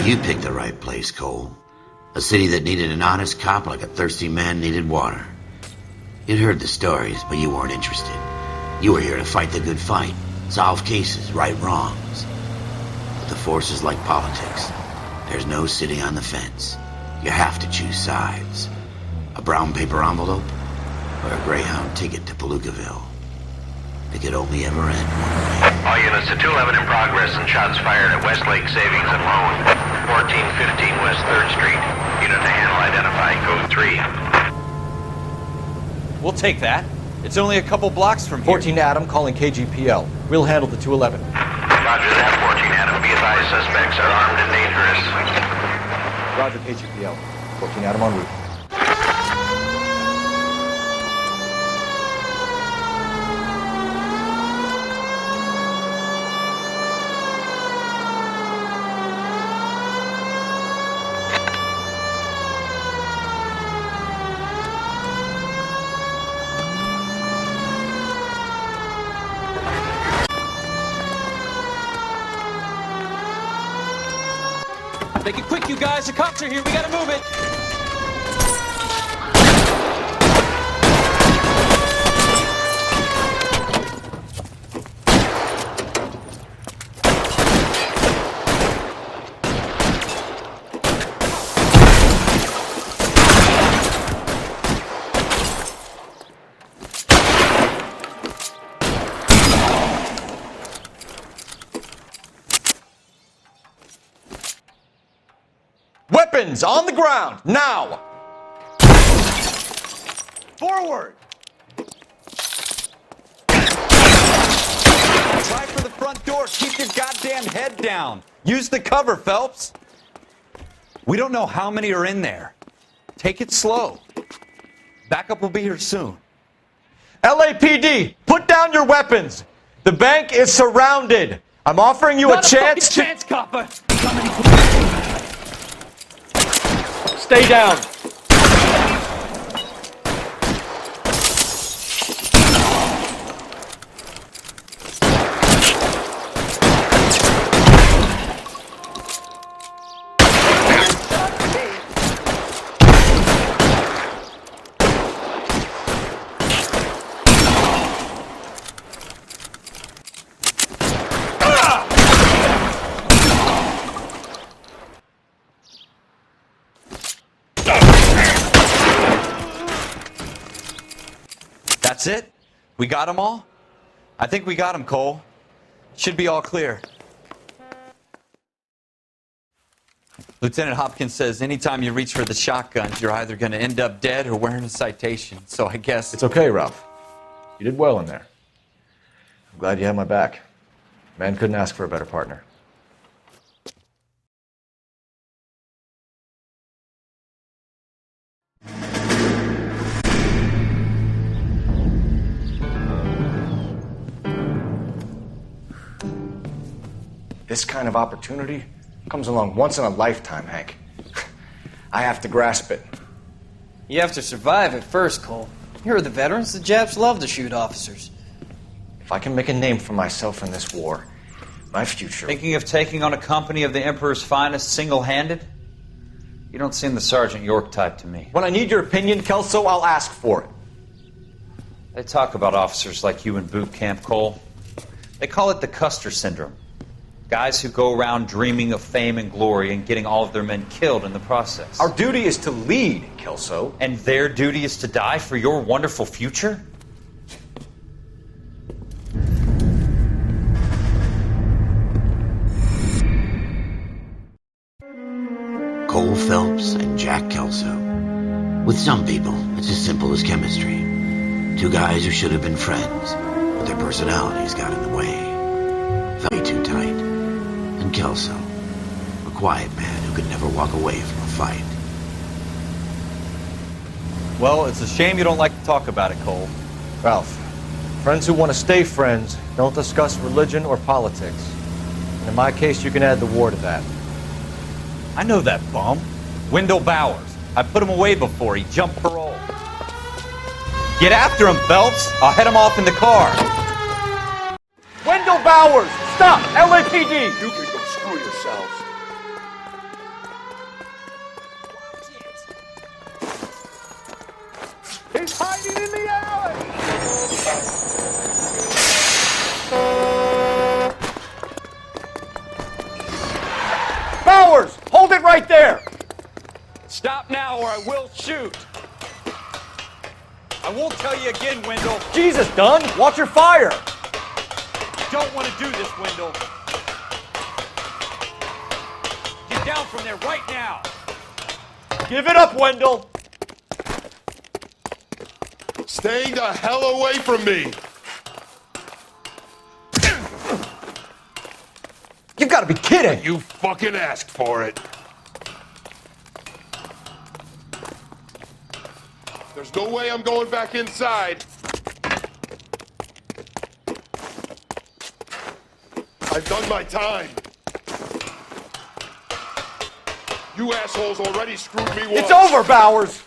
You picked the right place, Cole. A city that needed an honest cop like a thirsty man needed water. You'd heard the stories, but you weren't interested. You were here to fight the good fight, solve cases, right wrongs. But the force is like politics. There's no sitting on the fence. You have to choose sides. A brown paper envelope or a Greyhound ticket to Palookaville. It could only ever end one way. All units to 211 in progress and shots fired at Westlake Savings and Loan. 1415 West 3rd Street. Unit to handle identifying code 3. We'll take that. It's only a couple blocks from here. 14 Adam calling KGPL. We'll handle the 211. Roger that, 14 Adam. Be advised, suspects are armed and dangerous. Roger, KGPL. 14 Adam en route. Make it quick, you guys. The cops are here. We gotta move it. Weapons on the ground, now! Forward! Try for the front door. Keep your goddamn head down. Use the cover, Phelps. We don't know how many are in there. Take it slow. Backup will be here soon. LAPD, put down your weapons! The bank is surrounded! I'm offering you a chance to... chance, copper! Stay down! That's it? We got them all? I think we got them, Cole. Should be all clear. Lieutenant Hopkins says anytime you reach for the shotguns, you're either going to end up dead or wearing a citation. So I guess... It's okay, Ralph. You did well in there. I'm glad you had my back. Man couldn't ask for a better partner. This kind of opportunity comes along once in a lifetime, Hank. I have to grasp it. You have to survive it first, Cole. Here are the veterans. The Japs love to shoot officers. If I can make a name for myself in this war, my future... Thinking of taking on a company of the Emperor's finest single-handed? You don't seem the Sergeant York type to me. When I need your opinion, Kelso, I'll ask for it. They talk about officers like you in boot camp, Cole. They call it the Custer syndrome. Guys who go around dreaming of fame and glory and getting all of their men killed in the process. Our duty is to lead, Kelso. And their duty is to die for your wonderful future? Cole Phelps and Jack Kelso. With some people, it's as simple as chemistry. Two guys who should have been friends, but their personalities got in the way. Felt too tight. And Kelso, a quiet man who could never walk away from a fight. Well, it's a shame you don't like to talk about it, Cole. Ralph, friends who want to stay friends don't discuss religion or politics. And in my case, you can add the war to that. I know that bum. Wendell Bowers. I put him away before he jumped parole. Get after him, Phelps. I'll head him off in the car. Wendell Bowers! Stop! LAPD! You can go screw yourselves. He's hiding in the alley! Bowers! Hold it right there! Stop now or I will shoot. I won't tell you again, Wendell. Jesus, Dunn! Watch your fire! I don't want to do this, Wendell. Get down from there right now. Give it up, Wendell! Stay the hell away from me! You gotta be kidding! You fucking asked for it. There's no way I'm going back inside. I've done my time. You assholes already screwed me once. It's over, Bowers!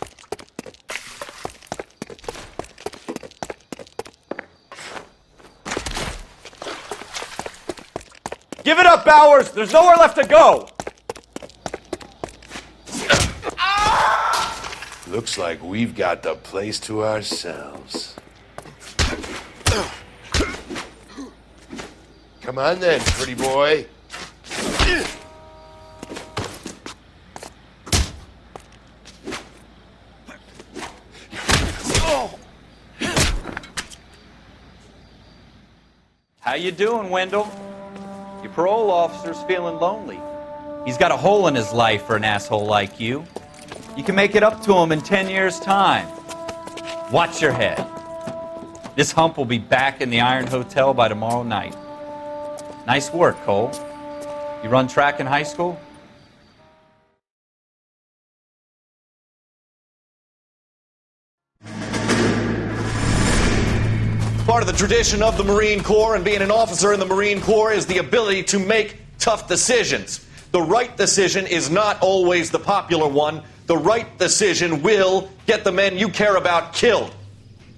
Give it up, Bowers! There's nowhere left to go! Looks like we've got the place to ourselves. Come on then, pretty boy. How you doing, Wendell? Your parole officer's feeling lonely. He's got a hole in his life for an asshole like you. You can make it up to him in 10 years' time. Watch your head. This hump will be back in the Iron Hotel by tomorrow night. Nice work, Cole. You run track in high school? Part of the tradition of the Marine Corps and being an officer in the Marine Corps is the ability to make tough decisions. The right decision is not always the popular one. The right decision will get the men you care about killed.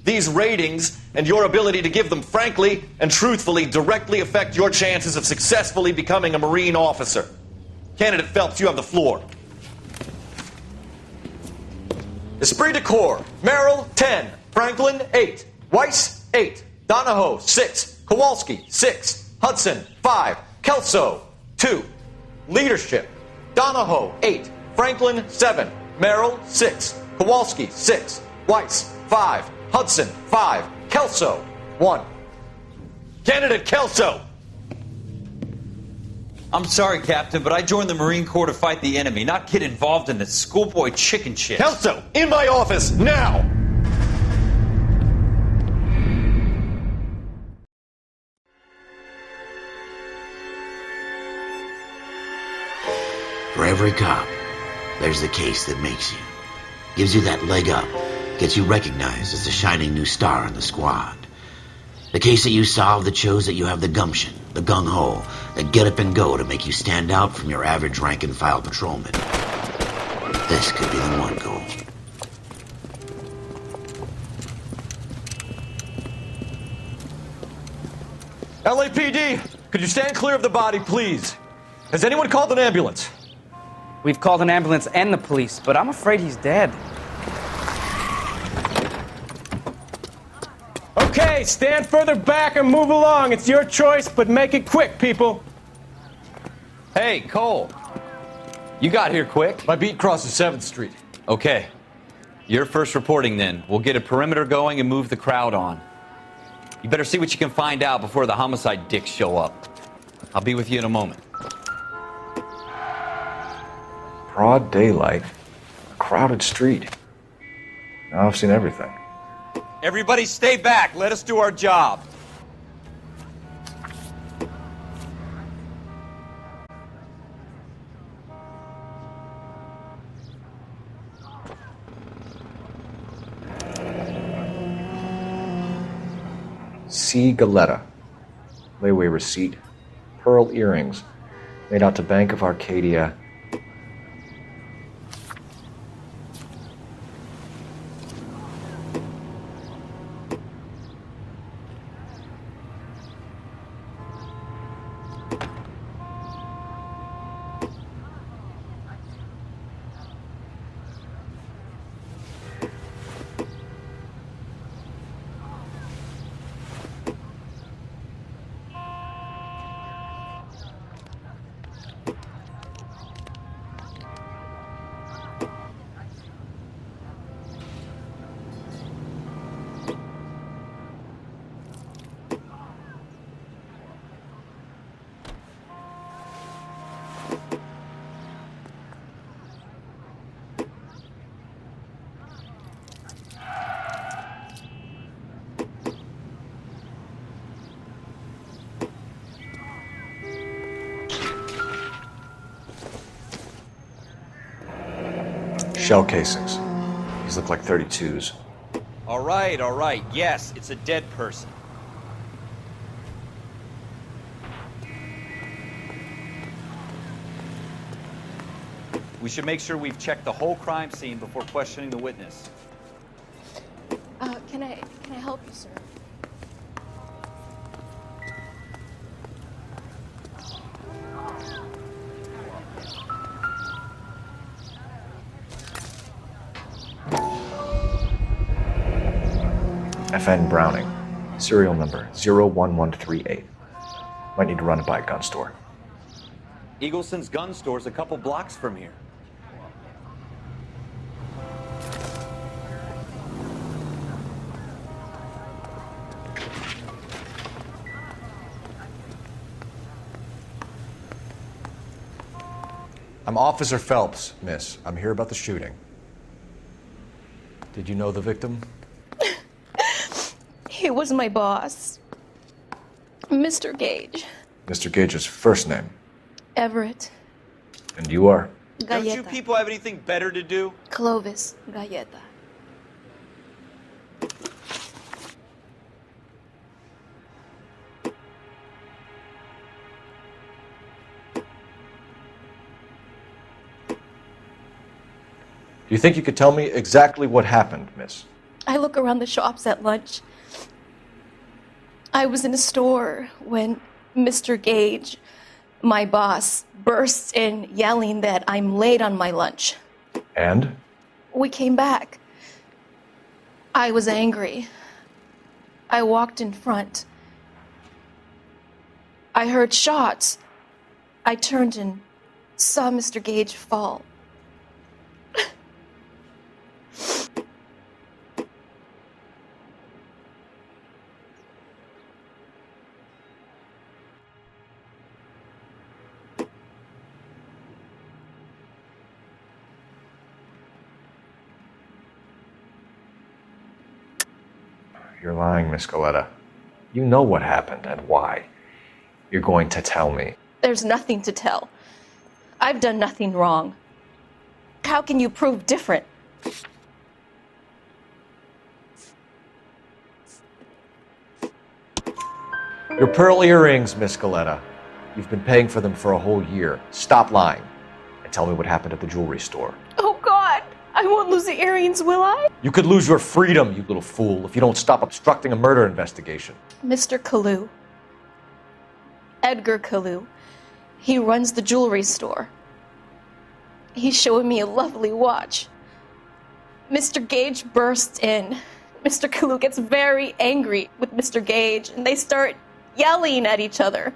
These ratings and your ability to give them frankly and truthfully directly affect your chances of successfully becoming a Marine officer. Candidate Phelps, you have the floor. Esprit de Corps, Merrill, 10. Franklin, 8. Weiss, 8. Donahoe, 6. Kowalski, 6. Hudson, 5. Kelso, 2. Leadership, Donahoe, 8. Franklin, 7. Merrill, 6. Kowalski, 6. Weiss, 5. Hudson, 5. Kelso, 1. Candidate Kelso! I'm sorry, Captain, but I joined the Marine Corps to fight the enemy, not get involved in this schoolboy chicken shit. Kelso, in my office, now! For every cop, there's the case that makes you. Gives you that leg up. Gets you recognized as the shining new star in the squad. The case that you solve that shows that you have the gumption, the gung-ho, that get up and go to make you stand out from your average rank-and-file patrolman. This could be the one, Cole. LAPD, could you stand clear of the body, please? Has anyone called an ambulance? We've called an ambulance and the police, but I'm afraid he's dead. Okay, stand further back and move along. It's your choice, but make it quick, people. Hey, Cole. You got here quick. My beat crosses 7th Street. Okay. You're first reporting then. We'll get a perimeter going and move the crowd on. You better see what you can find out before the homicide dicks show up. I'll be with you in a moment. Broad daylight. A crowded street. Now I've seen everything. Everybody stay back. Let us do our job. C. Galetta. Layaway receipt. Pearl earrings. Made out to Bank of Arcadia. Shell casings. These look like 32s. All right. Yes, it's a dead person. We should make sure we've checked the whole crime scene before questioning the witness. Can I help you, sir? FN Browning. Serial number 01138. Might need to run it by a gun store. Eagleson's gun store's a couple blocks from here. I'm Officer Phelps, miss. I'm here about the shooting. Did you know the victim? He was my boss, Mr. Gage. Mr. Gage's first name. Everett. And you are? Don't you Galleta. people have anything better to do? Clovis Galleta. Do you think you could tell me exactly what happened, miss? I look around the shops at lunch. I was in a store when Mr. Gage, my boss, bursts in yelling that I'm late on my lunch. And? We came back. I was angry. I walked in front. I heard shots. I turned and saw Mr. Gage fall. You're lying, Miss Galleta. You know what happened and why. You're going to tell me. There's nothing to tell. I've done nothing wrong. How can you prove different? Your pearl earrings, Miss Galleta. You've been paying for them for a whole year. Stop lying and tell me what happened at the jewelry store. Oh, God! I won't lose the earrings, will I? You could lose your freedom, you little fool, if you don't stop obstructing a murder investigation. Mr. Kalu. Edgar Kalu. He runs the jewelry store. He's showing me a lovely watch. Mr. Gage bursts in. Mr. Kalu gets very angry with Mr. Gage, and they start yelling at each other.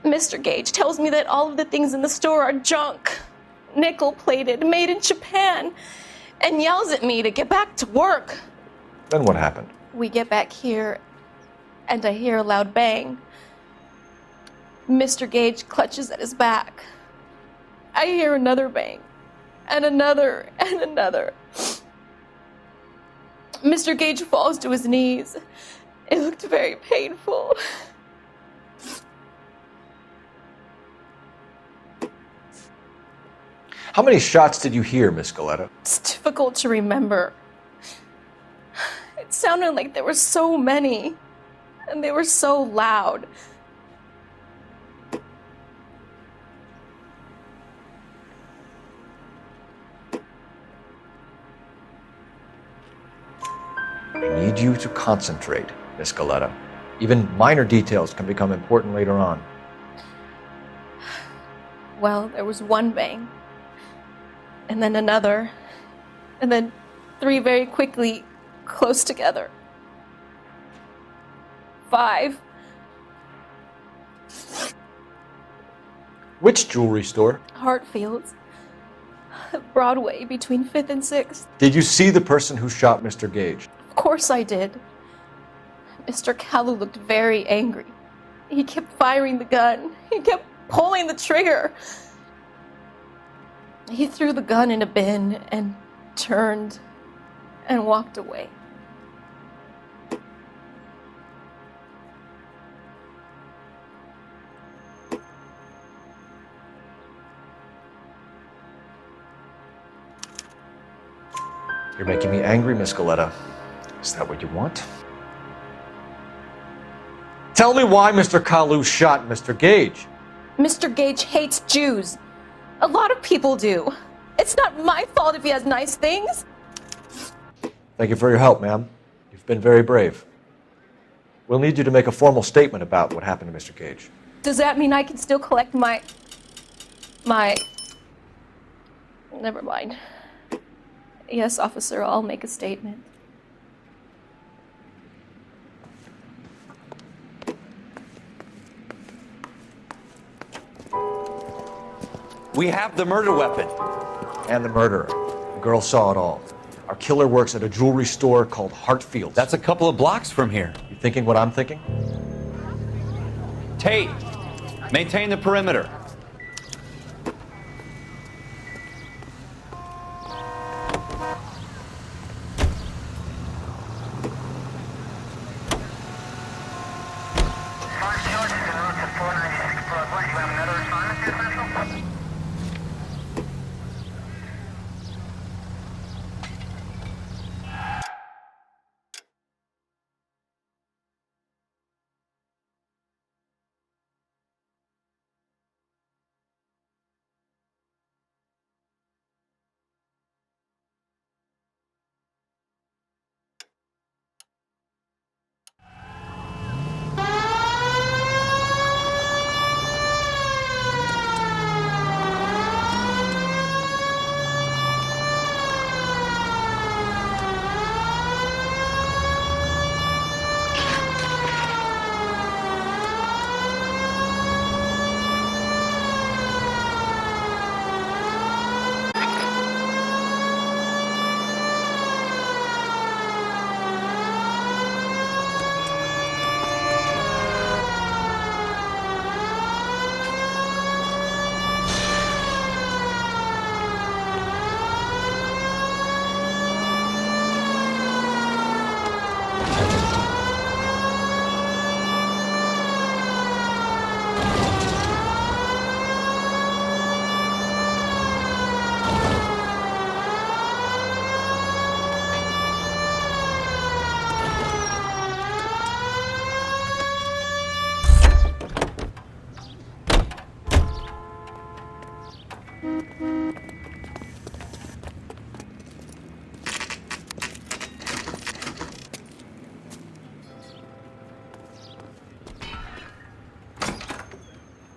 Mr. Gage tells me that all of the things in the store are junk, nickel-plated, made in Japan, and yells at me to get back to work. Then what happened? We get back here, and I hear a loud bang. Mr. Gage clutches at his back. I hear another bang, and another, and another. Mr. Gage falls to his knees. It looked very painful. How many shots did you hear, Miss Galleta? It's difficult to remember. It sounded like there were so many, and they were so loud. I need you to concentrate, Miss Galleta. Even minor details can become important later on. Well, there was one bang, and then another, and then three very quickly, close together. 5. Which jewelry store? Hartfield's. Broadway, between 5th and 6th. Did you see the person who shot Mr. Gage? Of course I did. Mr. Kalu looked very angry. He kept firing the gun. He kept pulling the trigger. He threw the gun in a bin and turned and walked away. You're making me angry, Miss Galetta. Is that what you want? Tell me why Mr. Kalu shot Mr. Gage. Mr. Gage hates Jews. A lot of people do. It's not my fault if he has nice things. Thank you for your help, ma'am. You've been very brave. We'll need you to make a formal statement about what happened to Mr. Gage. Does that mean I can still collect my... Never mind. Yes, officer, I'll make a statement. We have the murder weapon. And the murderer. The girl saw it all. Our killer works at a jewelry store called Hartfield's. That's a couple of blocks from here. You thinking what I'm thinking? Tate, maintain the perimeter.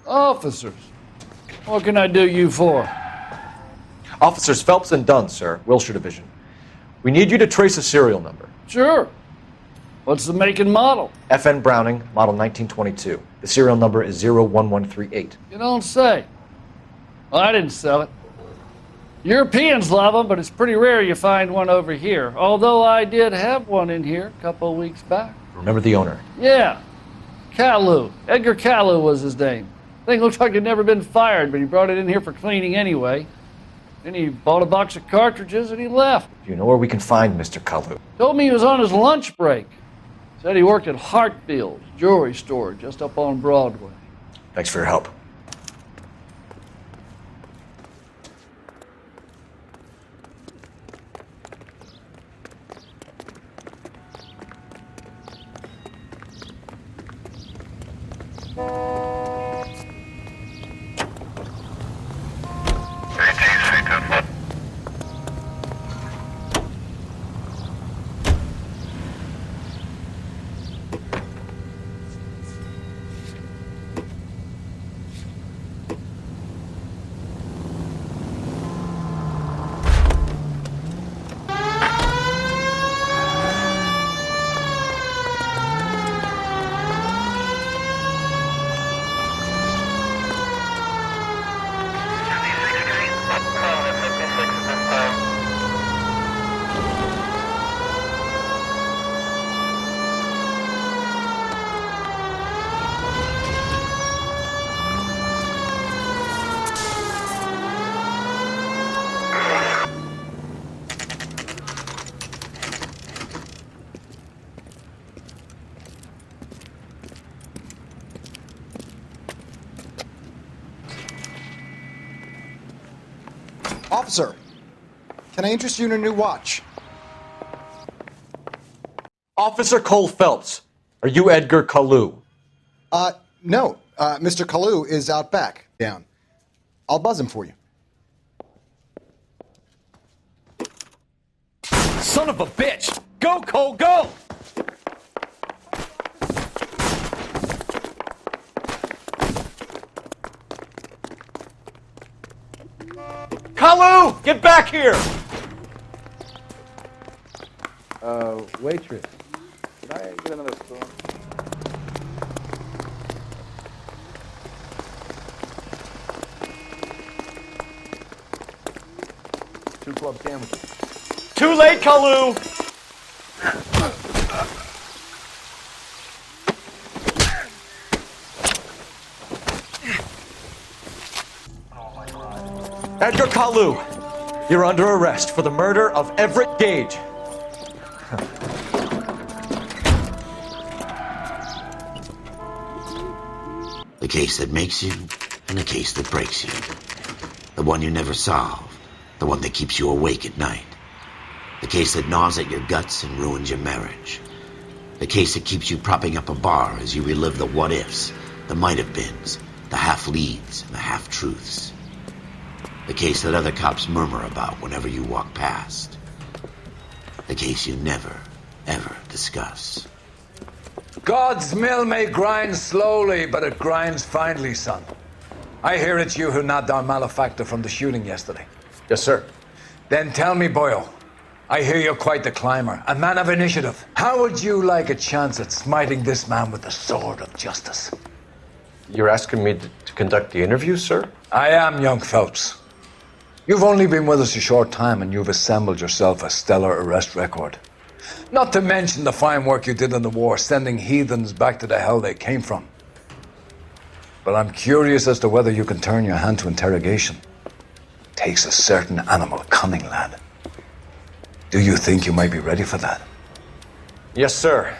Officers, what can I do you for? Officers Phelps and Dunn, sir, Wilshire Division. We need you to trace a serial number. Sure. What's the make and model? FN Browning, model 1922. The serial number is 01138. You don't say. Well, I didn't sell it. Europeans love them, but it's pretty rare you find one over here. Although I did have one in here a couple of weeks back. Remember the owner? Yeah. Kalu. Edgar Kalu was his name. Thing looks like he'd never been fired, but he brought it in here for cleaning anyway. Then he bought a box of cartridges and he left. Do you know where we can find Mr. Kalu? Told me he was on his lunch break. Said he worked at Hartfield's jewelry store just up on Broadway. Thanks for your help. Officer, can I interest you in a new watch? Officer Cole Phelps, are you Edgar Kalu? No. Mr. Kalu is out back, down. I'll buzz him for you. Son of a bitch! Go, Cole, go! Kalu, get back here! Waitress, can I get another spoon? Two club sandwiches. Too late, Kalu! Edgar Kalu, you're under arrest for the murder of Everett Gage. The case that makes you, and the case that breaks you. The one you never solve, the one that keeps you awake at night. The case that gnaws at your guts and ruins your marriage. The case that keeps you propping up a bar as you relive the what-ifs, the might-have-beens, the half-leads, and the half-truths. The case that other cops murmur about whenever you walk past. The case you never, ever discuss. God's mill may grind slowly, but it grinds finely, son. I hear it's you who nabbed our malefactor from the shooting yesterday. Yes, sir. Then tell me, Boyle, I hear you're quite the climber, a man of initiative. How would you like a chance at smiting this man with the sword of justice? You're asking me to conduct the interview, sir? I am, young Phelps. You've only been with us a short time and you've assembled yourself a stellar arrest record. Not to mention the fine work you did in the war, sending heathens back to the hell they came from. But I'm curious as to whether you can turn your hand to interrogation. Takes a certain animal cunning, lad. Do you think you might be ready for that? Yes, sir.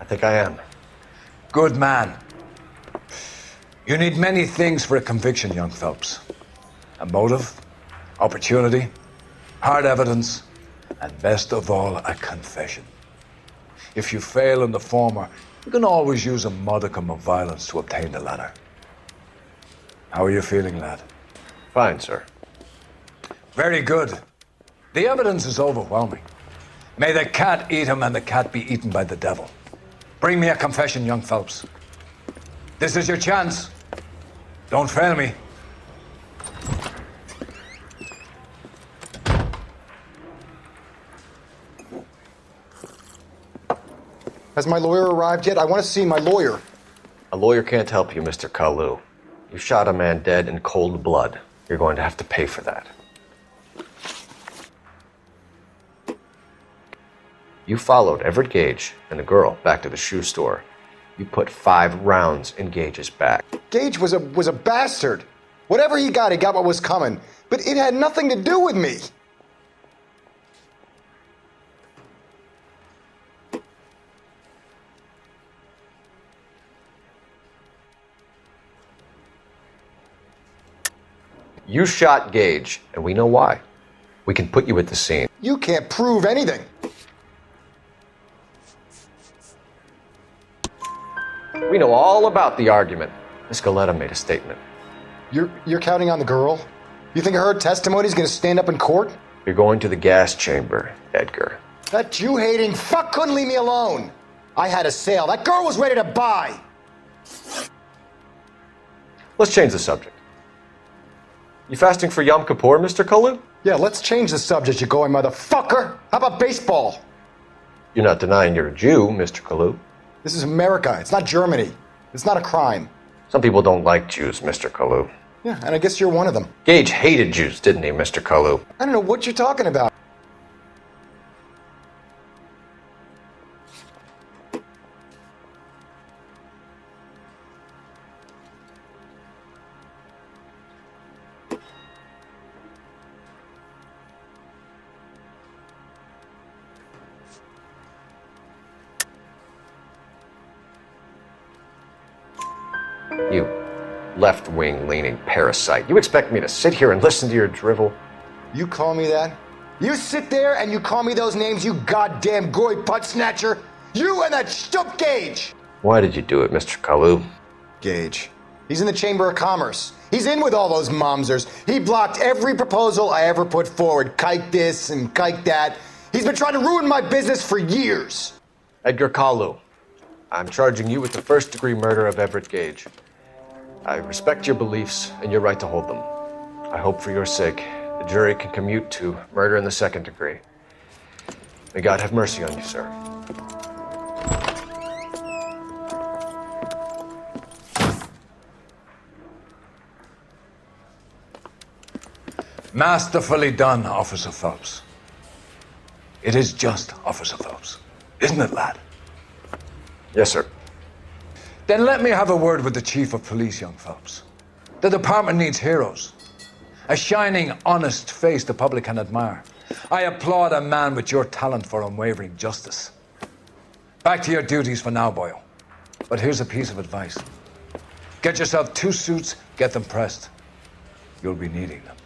I think I am. Good man. You need many things for a conviction, young Phelps. A motive, opportunity, hard evidence, and best of all, a confession. If you fail in the former, you can always use a modicum of violence to obtain the latter. How are you feeling, lad? Fine, sir. Very good. The evidence is overwhelming. May the cat eat him and the cat be eaten by the devil. Bring me a confession, young Phelps. This is your chance. Don't fail me. Has my lawyer arrived yet? I want to see my lawyer. A lawyer can't help you, Mr. Kalu. You shot a man dead in cold blood. You're going to have to pay for that. You followed Everett Gage and the girl back to the shoe store. You put 5 rounds in Gage's back. Gage was a bastard. Whatever he got what was coming. But it had nothing to do with me. You shot Gage, and we know why. We can put you at the scene. You can't prove anything. We know all about the argument. Miss Galetta made a statement. You're counting on the girl? You think her testimony is going to stand up in court? You're going to the gas chamber, Edgar. That Jew-hating fuck couldn't leave me alone. I had a sale. That girl was ready to buy. Let's change the subject. You fasting for Yom Kippur, Mr. Kalu? Yeah, let's change the subject, you going motherfucker. How about baseball? You're not denying you're a Jew, Mr. Kalu. This is America. It's not Germany. It's not a crime. Some people don't like Jews, Mr. Kalu. Yeah, and I guess you're one of them. Gage hated Jews, didn't he, Mr. Kalu? I don't know what you're talking about. You left-wing leaning parasite. You expect me to sit here and listen to your drivel? You call me that? You sit there and you call me those names, you goddamn goy butt snatcher? You and that shtup Gage! Why did you do it, Mr. Kalu? Gage. He's in the Chamber of Commerce. He's in with all those momsers. He blocked every proposal I ever put forward. Kike this and kike that. He's been trying to ruin my business for years. Edgar Kalu, I'm charging you with the first-degree murder of Everett Gage. I respect your beliefs and your right to hold them. I hope for your sake the jury can commute to murder in the second degree. May God have mercy on you, sir. Masterfully done, Officer Phelps. It is just Officer Phelps. Isn't it, lad? Yes, sir. Then let me have a word with the Chief of Police, young Phelps. The department needs heroes. A shining, honest face the public can admire. I applaud a man with your talent for unwavering justice. Back to your duties for now, boyo. But here's a piece of advice. Get yourself 2 suits, get them pressed. You'll be needing them.